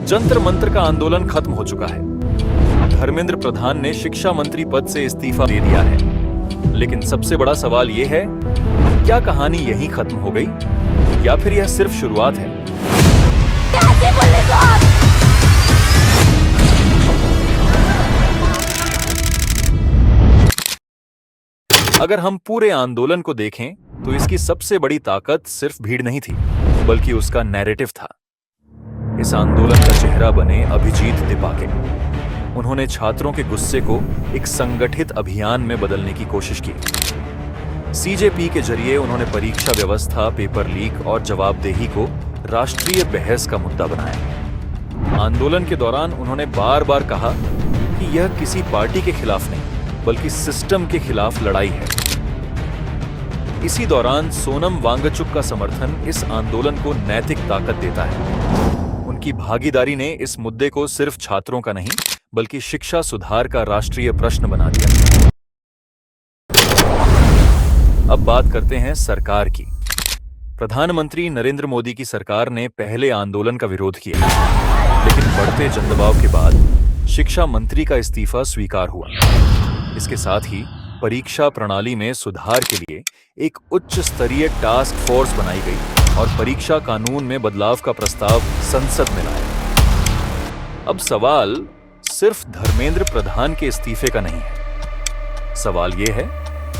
जंतर मंतर का आंदोलन खत्म हो चुका है। धर्मेंद्र प्रधान ने शिक्षा मंत्री पद से इस्तीफा दे दिया है। लेकिन सबसे बड़ा सवाल यह है, क्या कहानी यहीं खत्म हो गई या फिर यह सिर्फ शुरुआत है? अगर हम पूरे आंदोलन को देखें तो इसकी सबसे बड़ी ताकत सिर्फ भीड़ नहीं थी, बल्कि उसका नैरेटिव था। इस आंदोलन का चेहरा बने अभिजीत दिपाके। उन्होंने छात्रों के गुस्से को एक संगठित अभियान में बदलने की कोशिश की। सीजेपी के जरिए उन्होंने परीक्षा व्यवस्था, पेपर लीक और जवाबदेही को राष्ट्रीय बहस का मुद्दा बनाया। आंदोलन के दौरान उन्होंने बार बार कहा कि यह किसी पार्टी के खिलाफ नहीं, बल्कि सिस्टम के खिलाफ लड़ाई है। इसी दौरान सोनम वांगचुक का समर्थन इस आंदोलन को नैतिक ताकत देता है। उनकी भागीदारी ने इस मुद्दे को सिर्फ छात्रों का नहीं, बल्कि शिक्षा सुधार का राष्ट्रीय प्रश्न बना दिया। अब बात करते हैं सरकार की। प्रधानमंत्री नरेंद्र मोदी की सरकार ने पहले आंदोलन का विरोध किया, लेकिन बढ़ते जनदबाव के बाद शिक्षा मंत्री का इस्तीफा स्वीकार हुआ। इसके साथ ही परीक्षा प्रणाली में सुधार के लिए एक उच्च स्तरीय टास्क फोर्स बनाई गई और परीक्षा कानून में बदलाव का प्रस्ताव संसद में लाया। अब सवाल सिर्फ धर्मेंद्र प्रधान के इस्तीफे का नहीं है। सवाल यह है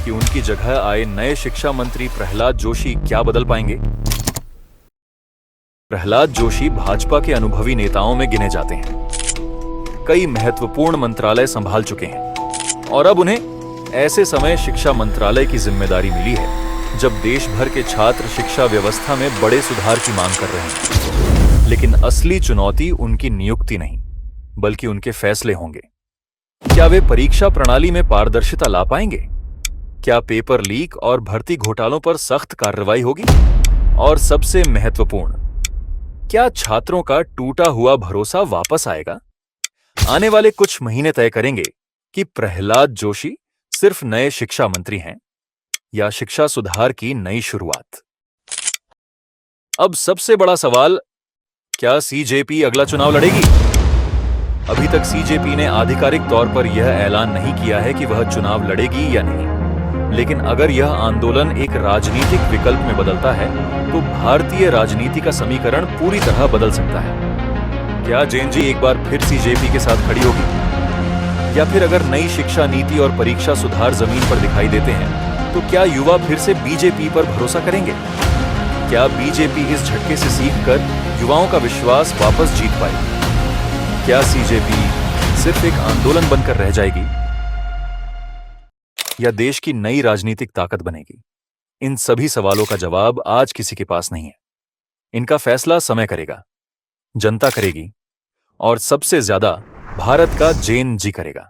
कि उनकी जगह आए नए शिक्षा मंत्री प्रहलाद जोशी क्या बदल पाएंगे। प्रहलाद जोशी भाजपा के अनुभवी नेताओं में गिने जाते हैं। कई महत्वपूर्ण मंत्रालय संभाल चुके हैं और अब उन्हें ऐसे समय शिक्षा मंत्रालय की जिम्मेदारी मिली है जब देश भर के छात्र शिक्षा व्यवस्था में बड़े सुधार की मांग कर रहे हैं। लेकिन असली चुनौती उनकी नियुक्ति नहीं, बल्कि उनके फैसले होंगे। क्या वे परीक्षा प्रणाली में पारदर्शिता ला पाएंगे? क्या पेपर लीक और भर्ती घोटालों पर सख्त कार्रवाई होगी? और सबसे महत्वपूर्ण, क्या छात्रों का टूटा हुआ भरोसा वापस आएगा? आने वाले कुछ महीने तय करेंगे कि प्रहलाद जोशी सिर्फ नए शिक्षा मंत्री हैं या शिक्षा सुधार की नई शुरुआत। अब सबसे बड़ा सवाल, क्या सीजेपी अगला चुनाव लड़ेगी? अभी तक सीजेपी ने आधिकारिक तौर पर यह ऐलान नहीं किया है कि वह चुनाव लड़ेगी या नहीं। लेकिन अगर यह आंदोलन एक राजनीतिक विकल्प में बदलता है तो भारतीय राजनीति का समीकरण पूरी तरह बदल सकता है। क्या जेएनजी एक बार फिर सीजेपी के साथ खड़ी होगी? या फिर अगर नई शिक्षा नीति और परीक्षा सुधार जमीन पर दिखाई देते हैं तो क्या युवा फिर से बीजेपी पर भरोसा करेंगे? क्या बीजेपी इस झटके से सीखकर युवाओं का विश्वास वापस जीत पाएगी? क्या सीजेपी सिर्फ एक आंदोलन बनकर रह जाएगी या देश की नई राजनीतिक ताकत बनेगी? इन सभी सवालों का जवाब आज किसी के पास नहीं है। इनका फैसला समय करेगा, जनता करेगी और सबसे ज्यादा भारत का जेएनजी करेगा।